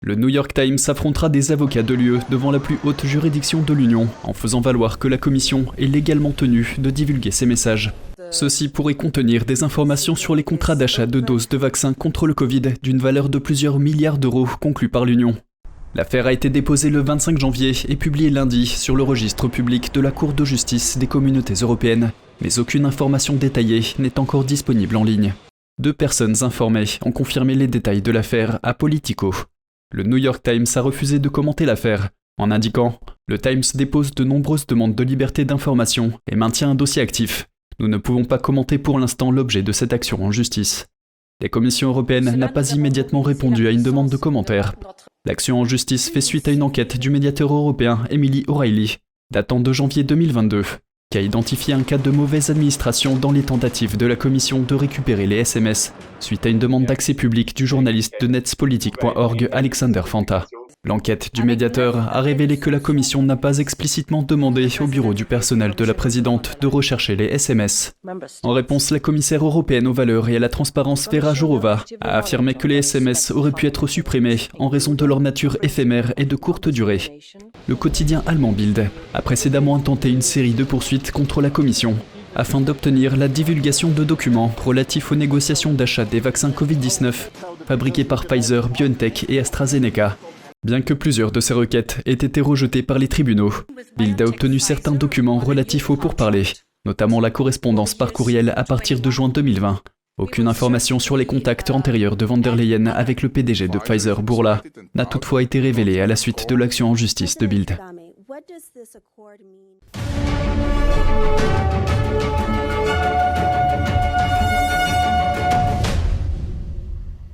Le New York Times affrontera des avocats de l'UE devant la plus haute juridiction de l'Union en faisant valoir que la Commission est légalement tenue de divulguer ces messages. Ceux-ci pourraient contenir des informations sur les contrats d'achat de doses de vaccins contre le Covid d'une valeur de plusieurs milliards d'euros conclus par l'Union. L'affaire a été déposée le 25 janvier et publiée lundi sur le registre public de la Cour de justice des communautés européennes, mais aucune information détaillée n'est encore disponible en ligne. 2 personnes informées ont confirmé les détails de l'affaire à Politico. Le New York Times a refusé de commenter l'affaire, en indiquant « Le Times dépose de nombreuses demandes de liberté d'information et maintient un dossier actif. Nous ne pouvons pas commenter pour l'instant l'objet de cette action en justice. » La Commission européenne n'a pas immédiatement répondu à une demande de commentaire. L'action en justice fait suite à une enquête du médiateur européen Emily O'Reilly, datant de janvier 2022, qui a identifié un cas de mauvaise administration dans les tentatives de la Commission de récupérer les SMS, suite à une demande d'accès public du journaliste de netspolitik.org Alexander Fanta. L'enquête du médiateur a révélé que la Commission n'a pas explicitement demandé au bureau du personnel de la présidente de rechercher les SMS. En réponse, la commissaire européenne aux valeurs et à la transparence Vera Jourova a affirmé que les SMS auraient pu être supprimés en raison de leur nature éphémère et de courte durée. Le quotidien allemand Bild a précédemment intenté une série de poursuites contre la Commission afin d'obtenir la divulgation de documents relatifs aux négociations d'achat des vaccins Covid-19 fabriqués par Pfizer, BioNTech et AstraZeneca. Bien que plusieurs de ces requêtes aient été rejetées par les tribunaux, Bild a obtenu certains documents relatifs aux pourparlers, notamment la correspondance par courriel à partir de juin 2020. Aucune information sur les contacts antérieurs de von der Leyen avec le PDG de Pfizer, Bourla, n'a toutefois été révélée à la suite de l'action en justice de Bild.